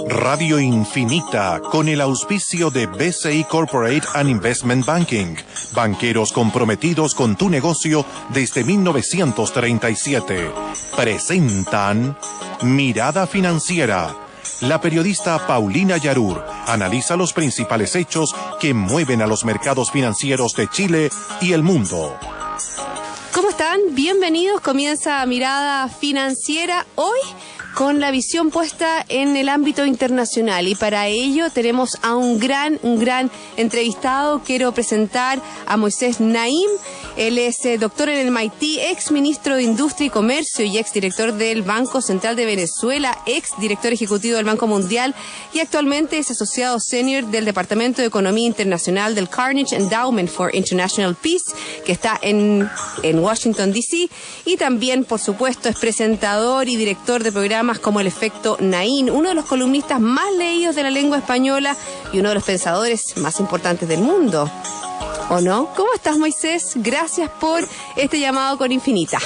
Radio Infinita, con el auspicio de BCI Corporate and Investment Banking, banqueros comprometidos con tu negocio desde 1937, presentan Mirada Financiera. La periodista Paulina Yarur analiza los principales hechos que mueven a los mercados financieros de Chile y el mundo. ¿Cómo están? Bienvenidos. Comienza Mirada Financiera hoy con la visión puesta en el ámbito internacional, y para ello tenemos a un gran entrevistado. Quiero presentar a Moisés Naim. Él es doctor en el MIT, ex ministro de Industria y Comercio y ex director del Banco Central de Venezuela, ex director ejecutivo del Banco Mundial, y actualmente es asociado senior del Departamento de Economía Internacional del Carnegie Endowment for International Peace, que está en Washington, D.C., y también, por supuesto, es presentador y director de programas como El Efecto Naim, uno de los columnistas más leídos de la lengua española y uno de los pensadores más importantes del mundo. ¿O no? ¿Cómo estás, Moisés? Gracias por este llamado con Infinita.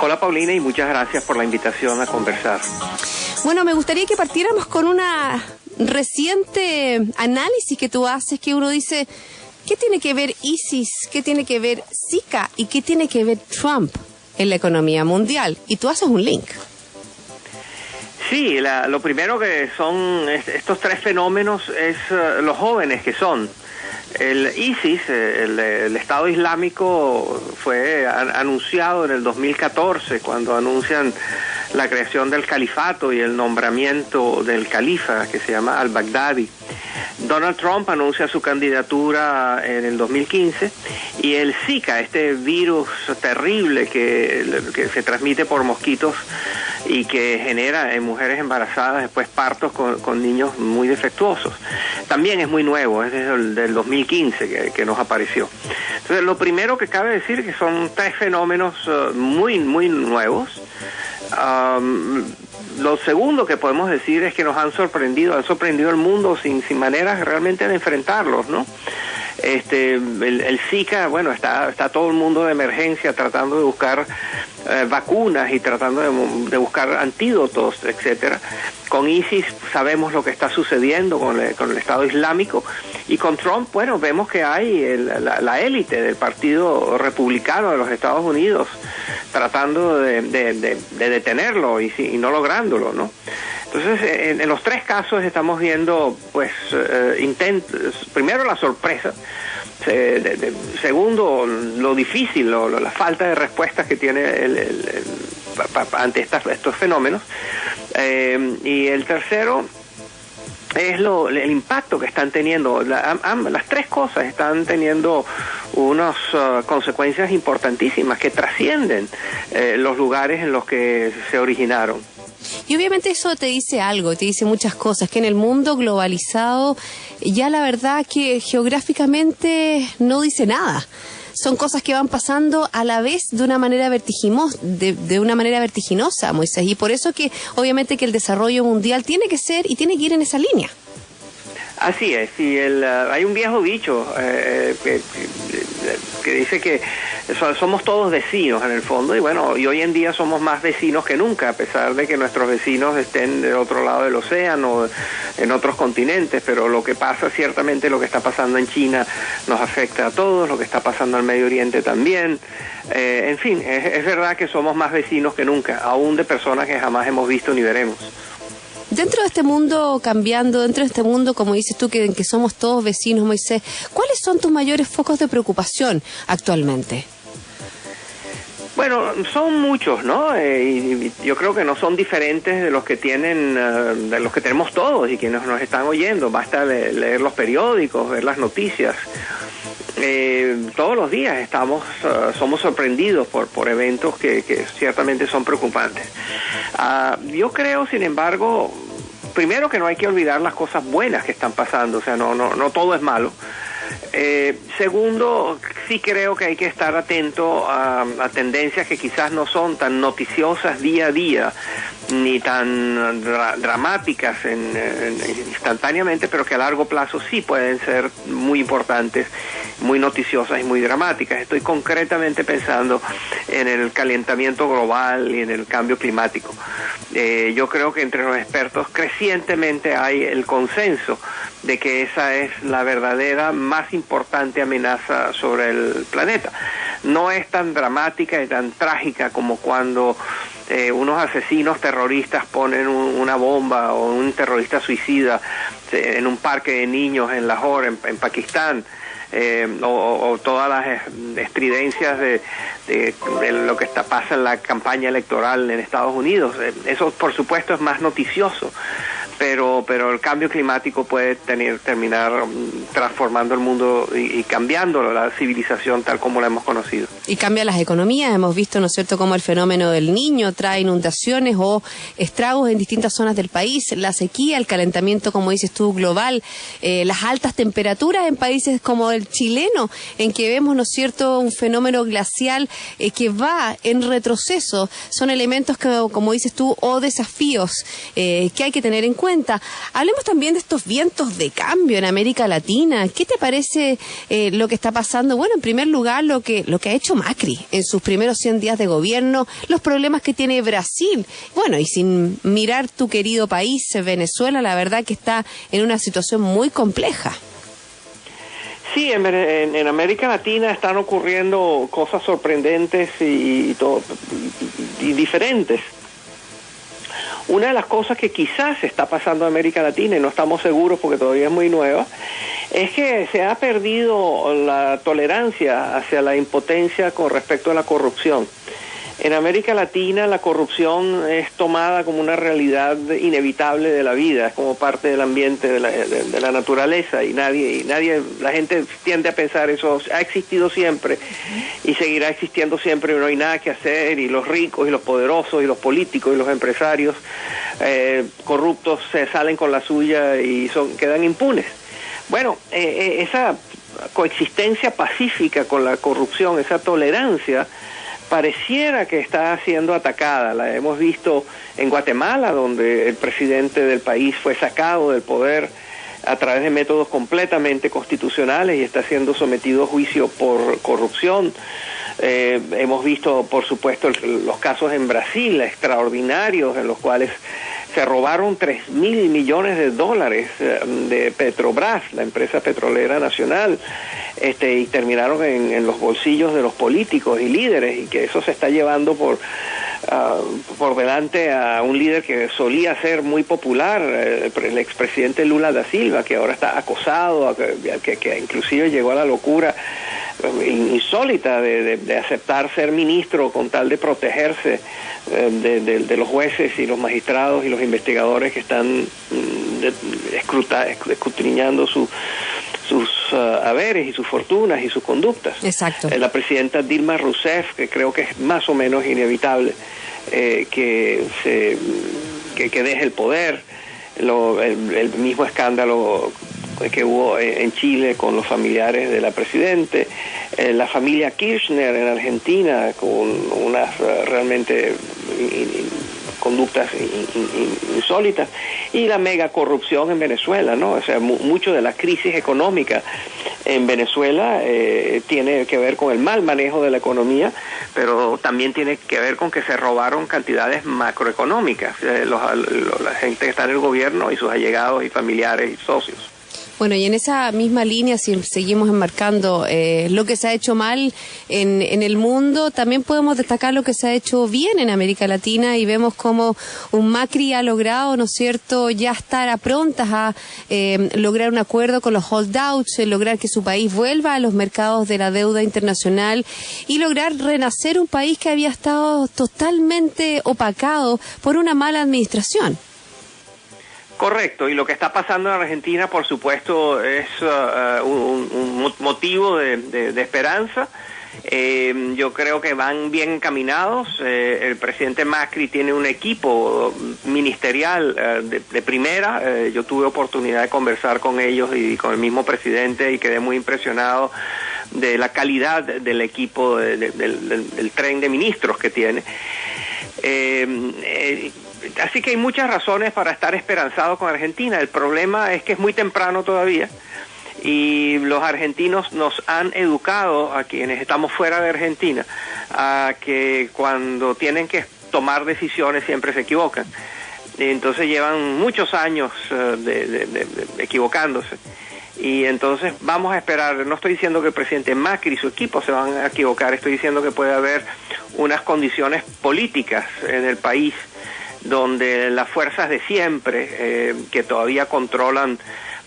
Hola, Paulina, y muchas gracias por la invitación a conversar. Bueno, me gustaría que partiéramos con una reciente análisis que tú haces, que uno dice, ¿qué tiene que ver ISIS? ¿Qué tiene que ver Zika? ¿Y qué tiene que ver Trump en la economía mundial? Y tú haces un link. Sí, lo primero que son estos tres fenómenos es los jóvenes que son. El ISIS, el Estado Islámico, fue anunciado en el 2014, cuando anuncian la creación del califato y el nombramiento del califa, que se llama al-Baghdadi. Donald Trump anuncia su candidatura en el 2015, y el Zika, este virus terrible que se transmite por mosquitos y que genera en mujeres embarazadas después partos con niños muy defectuosos, también es muy nuevo, es desde el 2015 que nos apareció. Entonces, lo primero que cabe decir es que son tres fenómenos muy nuevos. Lo segundo que podemos decir es que nos han sorprendido al mundo sin maneras realmente de enfrentarlos, ¿no? El Zika, bueno, está todo el mundo de emergencia tratando de buscar vacunas y tratando de buscar antídotos, etcétera. Con ISIS sabemos lo que está sucediendo con el Estado Islámico, y con Trump, bueno, vemos que hay la élite del Partido Republicano de los Estados Unidos tratando de detenerlo y no lográndolo, ¿no? Entonces, en los tres casos estamos viendo, pues, primero la sorpresa, segundo, lo difícil, la falta de respuestas que tiene ante estos fenómenos, y el tercero es el impacto que están teniendo. Las tres cosas están teniendo unas consecuencias importantísimas que trascienden los lugares en los que se originaron. Y obviamente eso te dice algo, te dice muchas cosas, que en el mundo globalizado ya la verdad que geográficamente no dice nada. Son cosas que van pasando a la vez de una manera vertiginosa, Moisés, y por eso que obviamente que el desarrollo mundial tiene que ser y tiene que ir en esa línea. Así es, y hay un viejo dicho que dice que somos todos vecinos en el fondo, y bueno, y hoy en día somos más vecinos que nunca, a pesar de que nuestros vecinos estén del otro lado del océano, en otros continentes, pero lo que pasa, ciertamente lo que está pasando en China nos afecta a todos, lo que está pasando en Medio Oriente también, en fin, es verdad que somos más vecinos que nunca, aún de personas que jamás hemos visto ni veremos. Dentro de este mundo cambiando, dentro de este mundo, como dices tú, que somos todos vecinos, Moisés, ¿cuáles son tus mayores focos de preocupación actualmente? Bueno, son muchos, ¿no? Y yo creo que no son diferentes de los que de los que tenemos todos y quienes nos están oyendo. Basta leer los periódicos, ver las noticias. Todos los días somos sorprendidos por eventos que ciertamente son preocupantes. Yo creo, sin embargo, primero que no hay que olvidar las cosas buenas que están pasando, o sea, no todo es malo. Segundo, sí creo que hay que estar atento a tendencias que quizás no son tan noticiosas día a día, ni tan dramáticas instantáneamente, pero que a largo plazo sí pueden ser muy importantes, muy noticiosas y muy dramáticas. Estoy concretamente pensando en el calentamiento global y en el cambio climático. Yo creo que entre los expertos crecientemente hay el consenso de que esa es la verdadera más importante amenaza sobre el planeta. No es tan dramática y tan trágica como cuando unos asesinos terroristas ponen una bomba, o un terrorista suicida en un parque de niños en Lahore, en Pakistán, o todas las estridencias de lo que pasa en la campaña electoral en Estados Unidos. Eso, por supuesto, es más noticioso, pero el cambio climático puede terminar transformando el mundo y cambiando la civilización tal como la hemos conocido. Y cambia las economías. Hemos visto, ¿no es cierto?, cómo el fenómeno del Niño trae inundaciones o estragos en distintas zonas del país, la sequía, el calentamiento, como dices tú, global, las altas temperaturas en países como el chileno, en que vemos, ¿no es cierto?, un fenómeno glacial que va en retroceso. Son elementos que, como dices tú, o desafíos que hay que tener en cuenta. Hablemos también de estos vientos de cambio en América Latina. ¿Qué te parece lo que está pasando? Bueno, en primer lugar, lo que ha hecho Macri en sus primeros 100 días de gobierno, los problemas que tiene Brasil. Bueno, y sin mirar tu querido país, Venezuela, la verdad que está en una situación muy compleja. Sí, en América Latina están ocurriendo cosas sorprendentes y diferentes. Una de las cosas que quizás está pasando en América Latina, y no estamos seguros porque todavía es muy nueva, es que se ha perdido la tolerancia hacia la impotencia con respecto a la corrupción. En América Latina la corrupción es tomada como una realidad inevitable de la vida, es como parte del ambiente de la naturaleza, y la gente tiende a pensar eso ha existido siempre y seguirá existiendo siempre, y no hay nada que hacer, y los ricos y los poderosos y los políticos y los empresarios corruptos se salen con la suya y quedan impunes. Bueno, esa coexistencia pacífica con la corrupción, esa tolerancia, pareciera que está siendo atacada. La hemos visto en Guatemala, donde el presidente del país fue sacado del poder a través de métodos completamente constitucionales y está siendo sometido a juicio por corrupción. Hemos visto, por supuesto, los casos en Brasil extraordinarios, en los cuales se robaron $3.000 millones de Petrobras, la empresa petrolera nacional, y terminaron en los bolsillos de los políticos y líderes, y que eso se está llevando por delante a un líder que solía ser muy popular, el expresidente Lula da Silva, que ahora está acosado, que inclusive llegó a la locura insólita de aceptar ser ministro con tal de protegerse de los jueces y los magistrados y los investigadores que están escudriñando sus haberes y sus fortunas y sus conductas. Exacto. La presidenta Dilma Rousseff, que creo que es más o menos inevitable que deje el poder, el mismo escándalo que hubo en Chile con los familiares de la presidente, la familia Kirchner en Argentina con unas realmente conductas insólitas, y la mega corrupción en Venezuela, ¿no? O sea, mucho de la crisis económica en Venezuela tiene que ver con el mal manejo de la economía, pero también tiene que ver con que se robaron cantidades macroeconómicas, la gente que está en el gobierno y sus allegados y familiares y socios. Bueno, y en esa misma línea, si seguimos enmarcando lo que se ha hecho mal en el mundo, también podemos destacar lo que se ha hecho bien en América Latina, y vemos como un Macri ha logrado, ¿no es cierto?, ya estar a prontas a lograr un acuerdo con los holdouts, lograr que su país vuelva a los mercados de la deuda internacional y lograr renacer un país que había estado totalmente opacado por una mala administración. Correcto, y lo que está pasando en Argentina, por supuesto, es un motivo de esperanza, Yo creo que van bien encaminados. El presidente Macri tiene un equipo ministerial de primera. Yo tuve oportunidad de conversar con ellos y con el mismo presidente y quedé muy impresionado de la calidad del equipo del tren de ministros que tiene. Así que hay muchas razones para estar esperanzados con Argentina. El problema es que es muy temprano todavía. Y los argentinos nos han educado, a quienes estamos fuera de Argentina, a que cuando tienen que tomar decisiones siempre se equivocan. Entonces llevan muchos años equivocándose. Y entonces vamos a esperar. No estoy diciendo que el presidente Macri y su equipo se van a equivocar, estoy diciendo que puede haber unas condiciones políticas en el país donde las fuerzas de siempre, que todavía controlan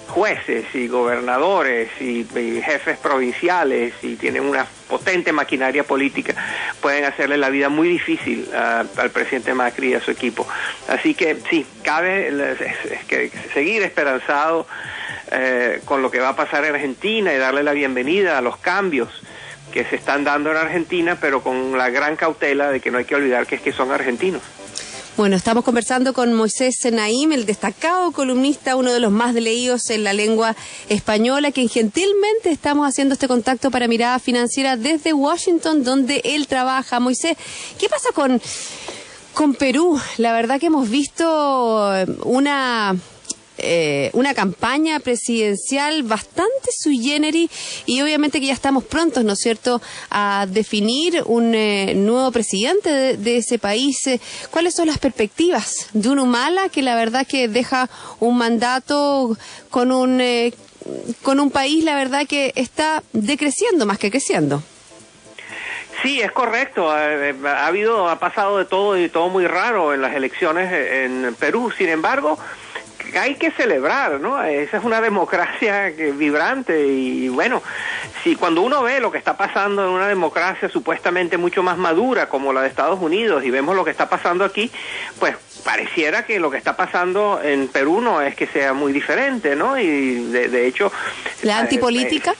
jueces y gobernadores y jefes provinciales y tienen una potente maquinaria política, pueden hacerle la vida muy difícil al presidente Macri y a su equipo. Así que sí, cabe seguir esperanzado con lo que va a pasar en Argentina y darle la bienvenida a los cambios que se están dando en Argentina, pero con la gran cautela de que no hay que olvidar que es que son argentinos. Bueno, estamos conversando con Moisés Naim, el destacado columnista, uno de los más leídos en la lengua española, quien gentilmente estamos haciendo este contacto para Mirada Financiera desde Washington, donde él trabaja. Moisés, ¿qué pasa con Perú? La verdad que hemos visto una campaña presidencial bastante sui generis y obviamente que ya estamos prontos, ¿no es cierto?, a definir un nuevo presidente de ese país. ¿Cuáles son las perspectivas de un Humala que la verdad que deja un mandato con un país, la verdad que está decreciendo más que creciendo? Sí, es correcto. Ha pasado de todo y todo muy raro en las elecciones en Perú. Sin embargo, hay que celebrar, ¿no? Esa es una democracia vibrante y bueno, si cuando uno ve lo que está pasando en una democracia supuestamente mucho más madura como la de Estados Unidos y vemos lo que está pasando aquí, pues pareciera que lo que está pasando en Perú no es que sea muy diferente, ¿no? Y de hecho... ¿La antipolítica?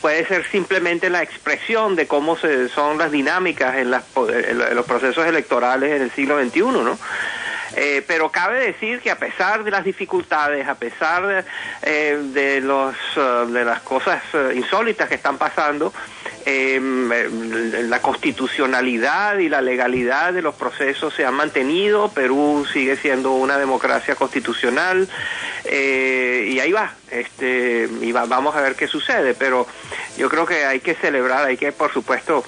Puede ser simplemente la expresión de cómo son las dinámicas en los procesos electorales en el siglo XXI, ¿no? Pero cabe decir que a pesar de las dificultades, a pesar de las cosas insólitas que están pasando, la constitucionalidad y la legalidad de los procesos se han mantenido. Perú sigue siendo una democracia constitucional y ahí va. Vamos a ver qué sucede, pero yo creo que hay que celebrar, hay que por supuesto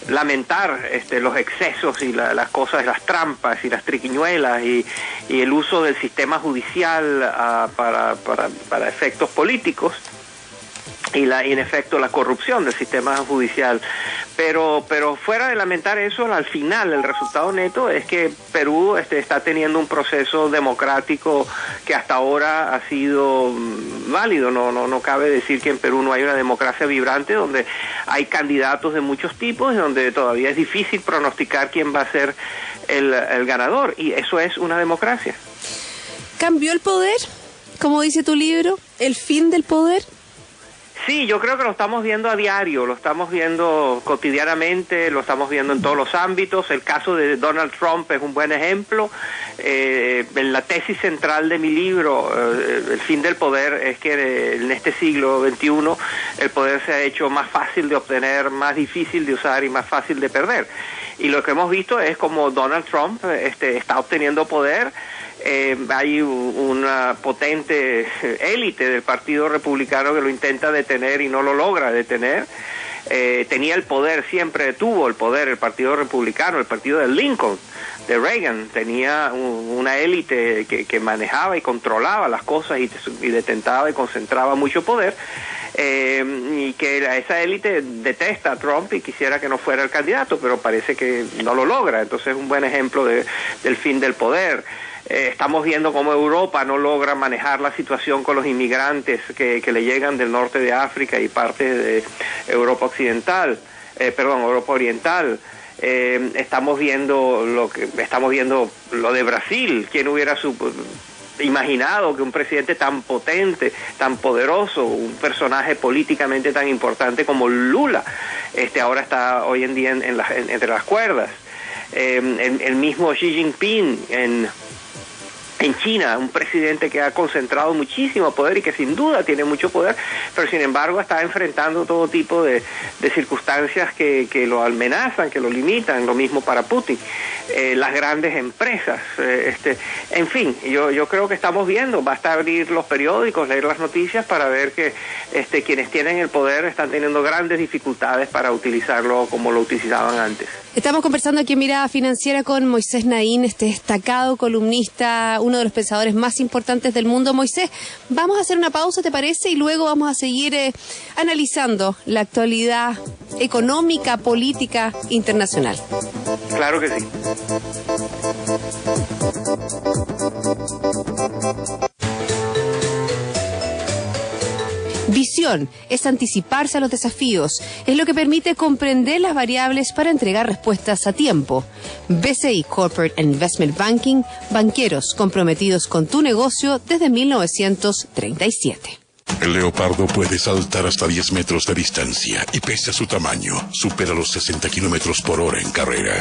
lamentar los excesos y las cosas, las trampas y las triquiñuelas y el uso del sistema judicial para efectos políticos y en efecto la corrupción del sistema judicial, pero fuera de lamentar eso, al final el resultado neto es que Perú está teniendo un proceso democrático que hasta ahora ha sido válido. No cabe decir que en Perú no hay una democracia vibrante, donde hay candidatos de muchos tipos y donde todavía es difícil pronosticar quién va a ser el ganador, y eso es una democracia. ¿Cambió el poder, como dice tu libro, el fin del poder? Sí, yo creo que lo estamos viendo a diario, lo estamos viendo cotidianamente, lo estamos viendo en todos los ámbitos. El caso de Donald Trump es un buen ejemplo. En la tesis central de mi libro, El fin del poder, es que en este siglo XXI el poder se ha hecho más fácil de obtener, más difícil de usar y más fácil de perder. Y lo que hemos visto es como Donald Trump está obteniendo poder. Hay una potente élite del Partido Republicano que lo intenta detener y no lo logra detener. Tenía el poder, siempre tuvo el poder el Partido Republicano, el partido de Lincoln, de Reagan. Tenía una élite que manejaba y controlaba las cosas y detentaba y concentraba mucho poder. Y que esa élite detesta a Trump y quisiera que no fuera el candidato, pero parece que no lo logra. Entonces es un buen ejemplo del fin del poder. Estamos viendo cómo Europa no logra manejar la situación con los inmigrantes que le llegan del norte de África y parte de Europa occidental, Europa oriental. Estamos viendo lo de Brasil. ¿Quién hubiera imaginado que un presidente tan potente, tan poderoso, un personaje políticamente tan importante como Lula, ahora está hoy en día entre las cuerdas. El mismo Xi Jinping en China, un presidente que ha concentrado muchísimo poder y que sin duda tiene mucho poder, pero sin embargo está enfrentando todo tipo de circunstancias que lo amenazan, que lo limitan. Lo mismo para Putin, las grandes empresas, en fin, yo creo que estamos viendo, basta abrir los periódicos, leer las noticias para ver que quienes tienen el poder están teniendo grandes dificultades para utilizarlo como lo utilizaban antes. Estamos conversando aquí en Mirada Financiera con Moisés Naín, destacado columnista, uno de los pensadores más importantes del mundo. Moisés, vamos a hacer una pausa, ¿te parece? Y luego vamos a seguir analizando la actualidad económica, política, internacional. Claro que sí. Visión es anticiparse a los desafíos, es lo que permite comprender las variables para entregar respuestas a tiempo. BCI Corporate and Investment Banking, banqueros comprometidos con tu negocio desde 1937. El leopardo puede saltar hasta 10 metros de distancia y pese a su tamaño, supera los 60 kilómetros por hora en carrera.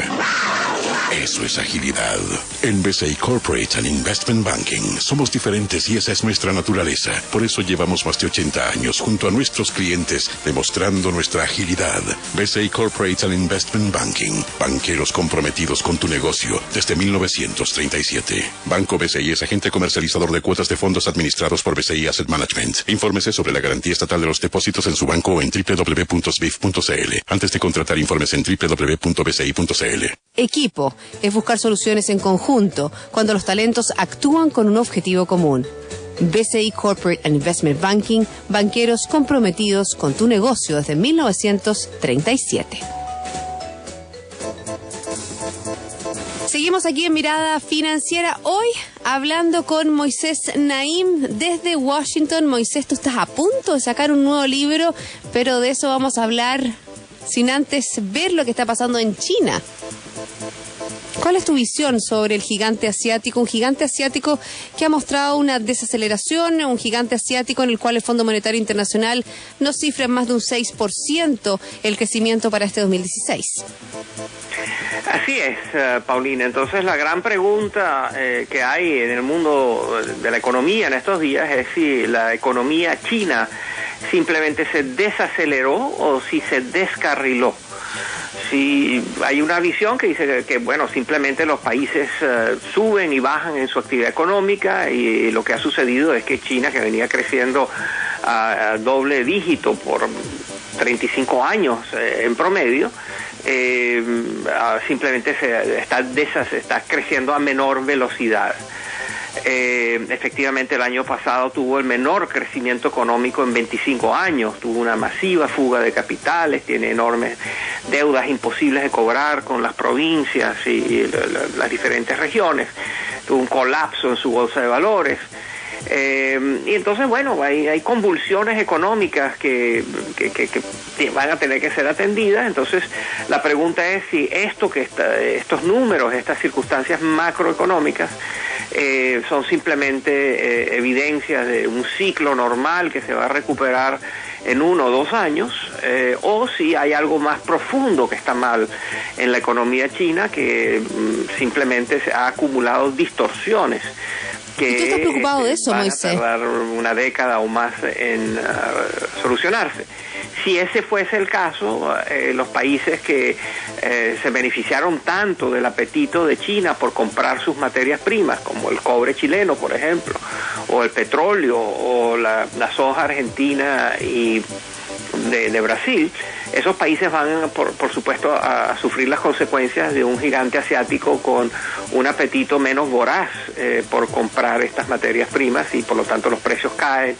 Eso es agilidad. En BCI Corporate and Investment Banking somos diferentes y esa es nuestra naturaleza. Por eso llevamos más de 80 años junto a nuestros clientes demostrando nuestra agilidad. BCI Corporate and Investment Banking. Banqueros comprometidos con tu negocio desde 1937. Banco BCI es agente comercializador de cuotas de fondos administrados por BCI Asset Management. Infórmese sobre la garantía estatal de los depósitos en su banco o en www.sbif.cl. Antes de contratar, informes en www.bci.cl. Equipo es buscar soluciones en conjunto cuando los talentos actúan con un objetivo común. BCI Corporate and Investment Banking, banqueros comprometidos con tu negocio desde 1937. Seguimos aquí en Mirada Financiera, hoy hablando con Moisés Naín desde Washington. Moisés, tú estás a punto de sacar un nuevo libro, pero de eso vamos a hablar sin antes ver lo que está pasando en China. ¿Cuál es tu visión sobre el gigante asiático? Un gigante asiático que ha mostrado una desaceleración, un gigante asiático en el cual el Fondo Monetario Internacional nos cifra en más de un 6% el crecimiento para este 2016. Así es, Paulina. Entonces la gran pregunta que hay en el mundo de la economía en estos días es si la economía china simplemente se desaceleró o si se descarriló. Si hay una visión que dice que bueno, simplemente los países suben y bajan en su actividad económica, y lo que ha sucedido es que China, que venía creciendo a doble dígito por 35 años en promedio, simplemente está creciendo a menor velocidad. Efectivamente el año pasado tuvo el menor crecimiento económico en 25 años, tuvo una masiva fuga de capitales, tiene enormes deudas imposibles de cobrar con las provincias y las diferentes regiones, tuvo un colapso en su bolsa de valores. Y entonces, bueno, hay convulsiones económicas que van a tener que ser atendidas. Entonces, la pregunta es si estos números, estas circunstancias macroeconómicas, son simplemente evidencias de un ciclo normal que se va a recuperar en 1 o 2 años, o si hay algo más profundo que está mal en la economía china, que simplemente se ha acumulado distorsiones. ¿Tú estás preocupado de eso, Moisés? Van a tardar una década o más en solucionarse. Si ese fuese el caso, los países que se beneficiaron tanto del apetito de China por comprar sus materias primas, como el cobre chileno, por ejemplo, o el petróleo, o la soja argentina y de Brasil, esos países van, por supuesto, a sufrir las consecuencias de un gigante asiático con un apetito menos voraz por comprar estas materias primas, y por lo tanto los precios caen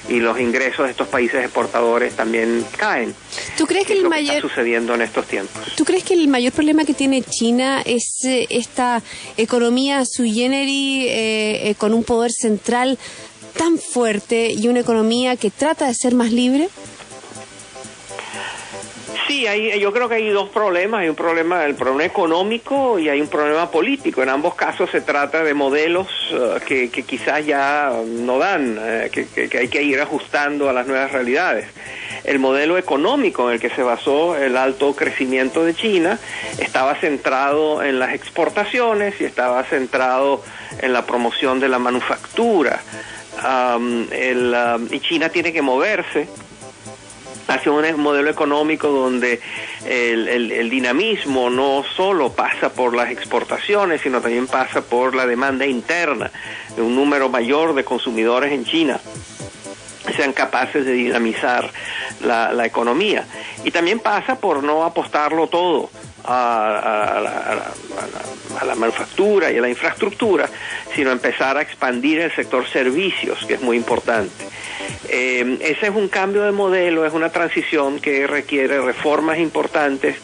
y los ingresos de estos países exportadores también caen. ¿Tú crees que está sucediendo en estos tiempos? ¿Tú crees que el mayor problema que tiene China es esta economía sui generis con un poder central tan fuerte y una economía que trata de ser más libre? Sí, Sí, yo creo que hay dos problemas. Hay un problema, el problema económico, y hay un problema político. En ambos casos se trata de modelos que quizás ya no dan, que hay que ir ajustando a las nuevas realidades. El modelo económico en el que se basó el alto crecimiento de China estaba centrado en las exportaciones y estaba centrado en la promoción de la manufactura. Y China tiene que moverse hacia un modelo económico donde el dinamismo no solo pasa por las exportaciones, sino también pasa por la demanda interna de un número mayor de consumidores en China sean capaces de dinamizar la economía. Y también pasa por no apostarlo todo a la manufactura y a la infraestructura, sino empezar a expandir el sector servicios, que es muy importante. Ese es un cambio de modelo, es una transición que requiere reformas importantes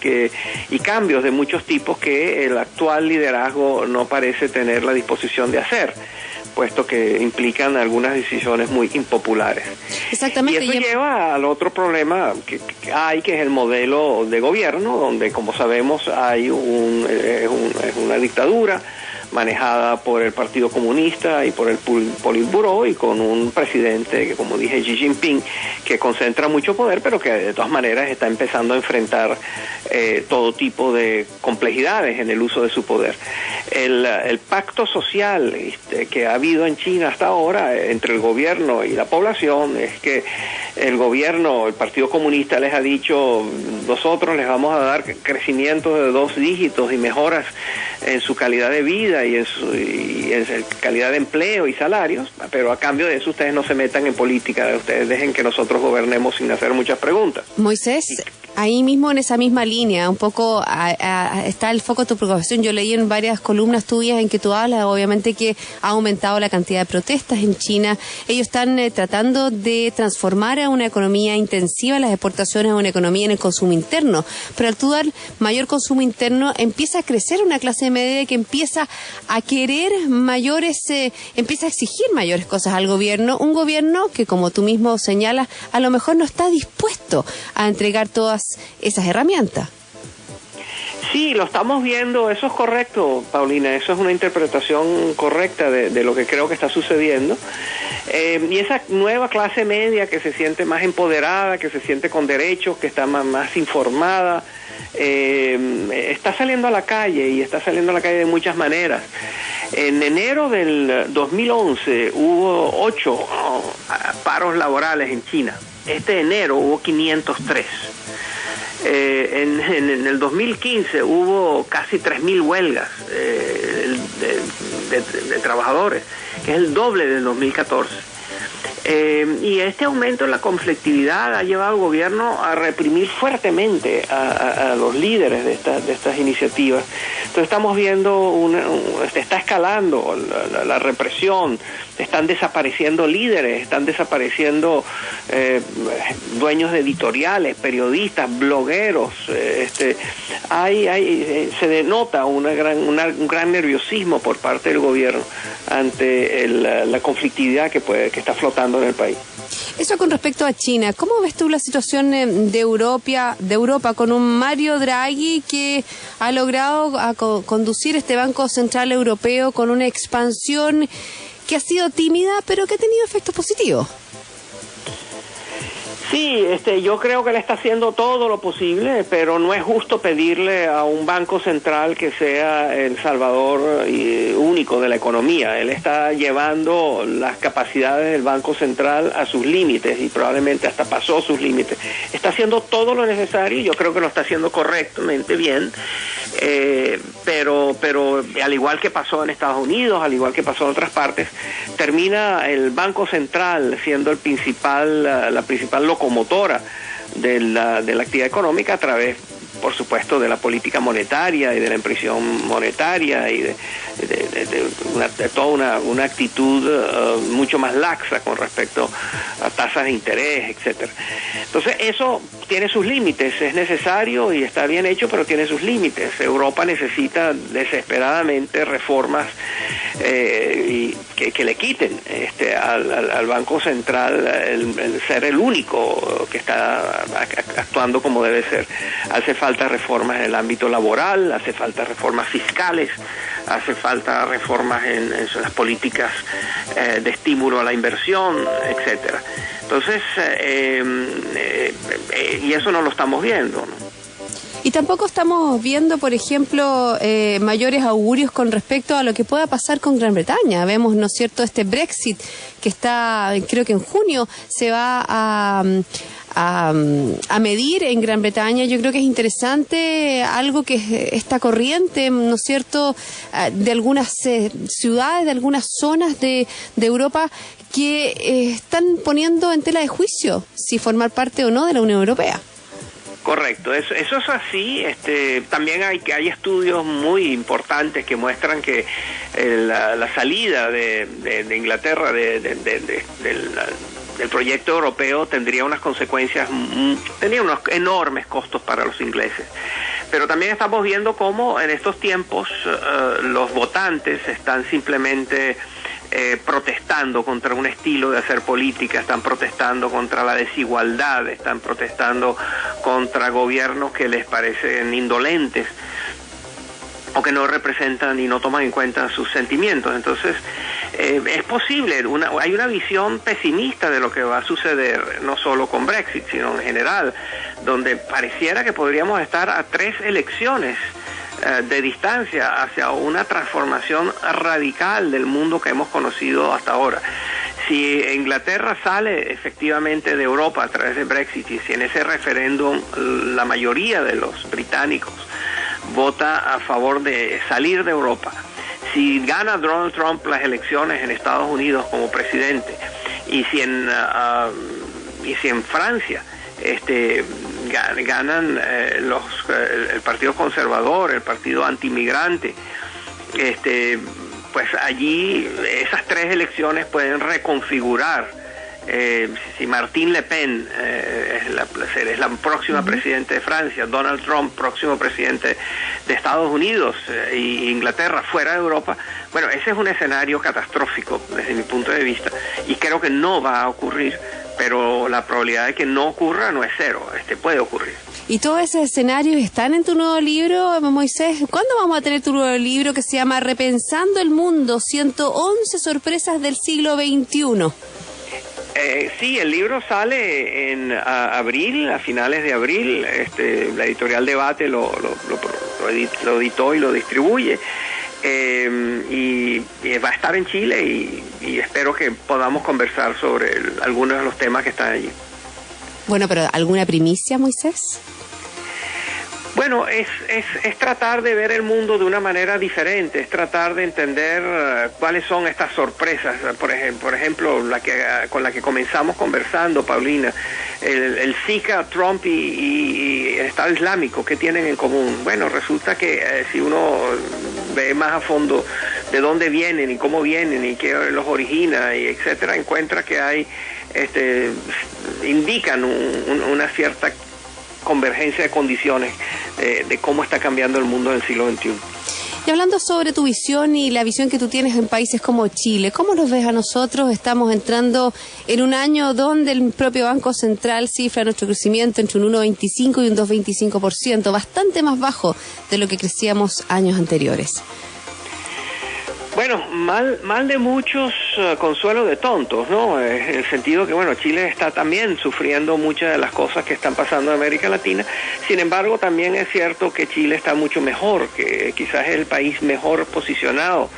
y cambios de muchos tipos que el actual liderazgo no parece tener la disposición de hacer, puesto que implican algunas decisiones muy impopulares. Exactamente. Y eso lleva al otro problema que es el modelo de gobierno, donde, como sabemos, hay es una dictadura manejada por el Partido Comunista y por el Politburó, y con un presidente que, como dije, Xi Jinping, que concentra mucho poder, pero que de todas maneras está empezando a enfrentar todo tipo de complejidades en el uso de su poder. El pacto social que ha habido en China hasta ahora entre el gobierno y la población es que el gobierno, el Partido Comunista, les ha dicho: nosotros les vamos a dar crecimientos de 2 dígitos y mejoras en su calidad de vida y en calidad de empleo y salarios, pero a cambio de eso ustedes no se metan en política, ustedes dejen que nosotros gobernemos sin hacer muchas preguntas. Moisés, ahí mismo en esa misma línea, un poco está el foco de tu preocupación. Yo leí en varias columnas tuyas en que tú hablas, obviamente, que ha aumentado la cantidad de protestas en China. Ellos están tratando de transformar a una economía intensiva las exportaciones a una economía en el consumo interno, pero al tú dar mayor consumo interno empieza a crecer una clase media que empieza a querer empieza a exigir mayores cosas al gobierno, un gobierno que, como tú mismo señalas, a lo mejor no está dispuesto a entregar todas esas herramientas. Sí, lo estamos viendo, eso es correcto, Paulina, eso es una interpretación correcta de lo que creo que está sucediendo. Y esa nueva clase media que se siente más empoderada, que se siente con derechos, que está más informada, está saliendo a la calle, y está saliendo a la calle de muchas maneras. En enero del 2011 hubo 8 paros laborales en China. Este enero hubo 503. En el 2015 hubo casi 3.000 huelgas de trabajadores, que es el doble del 2014. Y este aumento en la conflictividad ha llevado al gobierno a reprimir fuertemente a los líderes de estas iniciativas. Entonces estamos viendo está escalando la represión, están desapareciendo líderes, están desapareciendo dueños de editoriales, periodistas, blogueros. Se denota un gran nerviosismo por parte del gobierno ante la conflictividad que está flotando en el país. Eso con respecto a China. ¿Cómo ves tú la situación de Europa con un Mario Draghi que ha logrado conducir este Banco Central Europeo con una expansión que ha sido tímida, pero que ha tenido efectos positivos? Sí, yo creo que él está haciendo todo lo posible, pero no es justo pedirle a un banco central que sea el salvador único de la economía. Él está llevando las capacidades del Banco Central a sus límites, y probablemente hasta pasó sus límites. Está haciendo todo lo necesario, y yo creo que lo está haciendo correctamente bien, pero al igual que pasó en Estados Unidos, al igual que pasó en otras partes, termina el Banco Central siendo la principal locomotora de la actividad económica a través, por supuesto, de la política monetaria y de la impresión monetaria y de toda una actitud mucho más laxa con respecto a tasas de interés, etcétera. Entonces eso tiene sus límites, es necesario y está bien hecho, pero tiene sus límites. Europa necesita desesperadamente reformas que que le quiten al Banco Central el ser el único que está actuando como debe ser. Hace falta reformas en el ámbito laboral, hace falta reformas fiscales, hace falta reformas en las políticas de estímulo a la inversión, etcétera. Entonces, y eso no lo estamos viendo, ¿no? Y tampoco estamos viendo, por ejemplo, mayores augurios con respecto a lo que pueda pasar con Gran Bretaña. Vemos, ¿no es cierto?, este Brexit que está, creo que en junio se va a medir en Gran Bretaña. Yo creo que es interesante algo que esta corriente, ¿no es cierto?, de algunas ciudades, de algunas zonas de Europa que están poniendo en tela de juicio si formar parte o no de la Unión Europea. Correcto, eso es así. También hay estudios muy importantes que muestran que la salida de Inglaterra del proyecto europeo tendría unas consecuencias, tendría unos enormes costos para los ingleses. Pero también estamos viendo cómo en estos tiempos los votantes están simplemente protestando contra un estilo de hacer política, están protestando contra la desigualdad, están protestando contra gobiernos que les parecen indolentes o que no representan y no toman en cuenta sus sentimientos. Entonces, es posible, hay una visión pesimista de lo que va a suceder, no solo con Brexit, sino en general, donde pareciera que podríamos estar a 3 elecciones de distancia hacia una transformación radical del mundo que hemos conocido hasta ahora. Si Inglaterra sale efectivamente de Europa a través de Brexit, y si en ese referéndum la mayoría de los británicos vota a favor de salir de Europa, si gana Donald Trump las elecciones en Estados Unidos como presidente, y si en Francia ganan el Partido Conservador, el Partido Antimigrante, pues allí esas 3 elecciones pueden reconfigurar. Si Marine Le Pen es la próxima presidente de Francia, Donald Trump próximo presidente de Estados Unidos, y Inglaterra fuera de Europa, bueno, ese es un escenario catastrófico desde mi punto de vista, y creo que no va a ocurrir, pero la probabilidad de que no ocurra no es cero, puede ocurrir. ¿Y todos esos escenarios están en tu nuevo libro, Moisés? ¿Cuándo vamos a tener tu nuevo libro que se llama Repensando el Mundo, 111 sorpresas del siglo XXI? Sí, el libro sale en abril, a finales de abril. La editorial Debate lo editó y lo distribuye. Y va a estar en Chile y espero que podamos conversar sobre algunos de los temas que están allí. Bueno, pero ¿alguna primicia, Moisés? Bueno, es tratar de ver el mundo de una manera diferente, es tratar de entender cuáles son estas sorpresas. Por ejemplo, con la que comenzamos conversando, Paulina, el Zika, Trump y el Estado Islámico, ¿qué tienen en común? Bueno, resulta que si uno ve más a fondo de dónde vienen y cómo vienen y qué los origina y etcétera, encuentra que hay indican una cierta convergencia de condiciones de cómo está cambiando el mundo del siglo XXI. Y hablando sobre tu visión y la visión que tú tienes en países como Chile, ¿cómo nos ves a nosotros? Estamos entrando en un año donde el propio Banco Central cifra nuestro crecimiento entre un 1,25 y un 2,25%, bastante más bajo de lo que crecíamos años anteriores. Bueno, mal de muchos, consuelo de tontos, ¿no? En el sentido que, bueno, Chile está también sufriendo muchas de las cosas que están pasando en América Latina. Sin embargo, también es cierto que Chile está mucho mejor, que quizás es el país mejor posicionado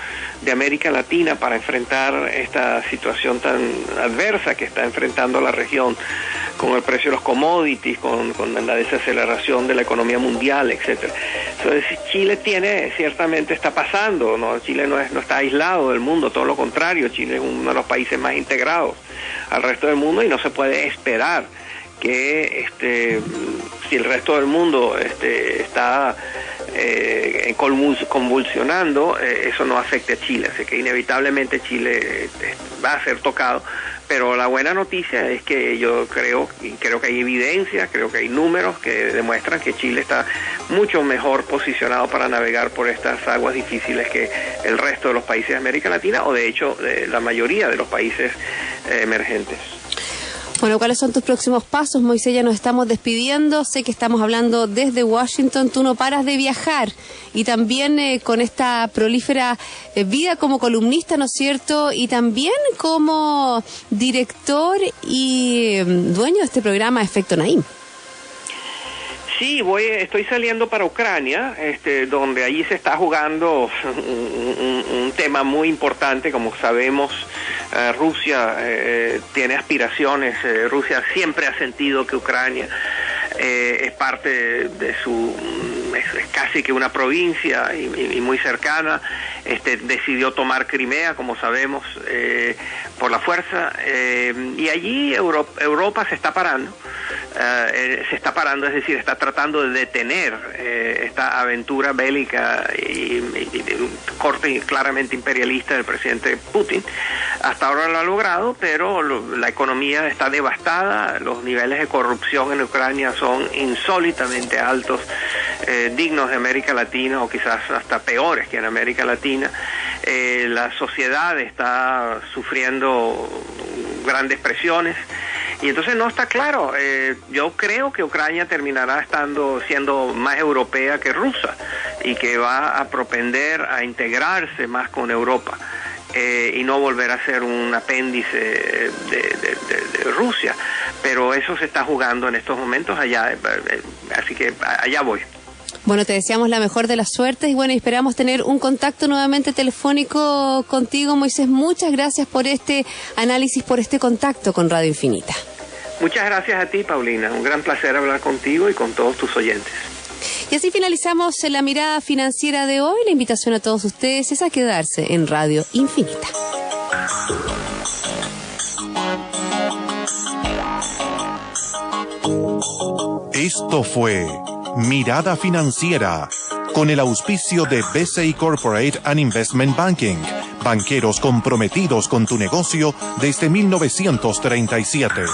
de América Latina para enfrentar esta situación tan adversa que está enfrentando la región, con el precio de los commodities, con la desaceleración de la economía mundial, etcétera. Entonces, Chile ciertamente está pasando, ¿no? Chile no está aislado del mundo, todo lo contrario, Chile es uno de los países más integrados al resto del mundo y no se puede esperar que si el resto del mundo está convulsionando, eso no afecte a Chile, así que inevitablemente Chile va a ser tocado. Pero la buena noticia es que yo creo que hay evidencia, creo que hay números que demuestran que Chile está mucho mejor posicionado para navegar por estas aguas difíciles que el resto de los países de América Latina, o de hecho la mayoría de los países emergentes. Bueno, ¿cuáles son tus próximos pasos, Moisés? Ya nos estamos despidiendo. Sé que estamos hablando desde Washington. Tú no paras de viajar. Y también con esta prolífera vida como columnista, ¿no es cierto? Y también como director y dueño de este programa Efecto Naim. Sí, estoy saliendo para Ucrania, donde allí se está jugando un tema muy importante. Como sabemos, Rusia tiene aspiraciones. Rusia siempre ha sentido que Ucrania es parte de su, es casi que una provincia y muy cercana. Decidió tomar Crimea, como sabemos, por la fuerza, y allí Europa se está parando. Es decir, está tratando de detener esta aventura bélica y de un corte claramente imperialista del presidente Putin. Hasta ahora lo ha logrado, pero la economía está devastada, los niveles de corrupción en Ucrania son insólitamente altos, dignos de América Latina o quizás hasta peores que en América Latina. La sociedad está sufriendo grandes presiones. Y entonces no está claro. Yo creo que Ucrania terminará siendo más europea que rusa y que va a propender a integrarse más con Europa y no volver a ser un apéndice de Rusia. Pero eso se está jugando en estos momentos allá, así que allá voy. Bueno, te deseamos la mejor de las suertes y bueno, esperamos tener un contacto nuevamente telefónico contigo, Moisés. Muchas gracias por este análisis, por este contacto con Radio Infinita. Muchas gracias a ti, Paulina. Un gran placer hablar contigo y con todos tus oyentes. Y así finalizamos la mirada financiera de hoy. La invitación a todos ustedes es a quedarse en Radio Infinita. Esto fue Mirada Financiera, con el auspicio de BCI Corporate and Investment Banking, banqueros comprometidos con tu negocio desde 1937.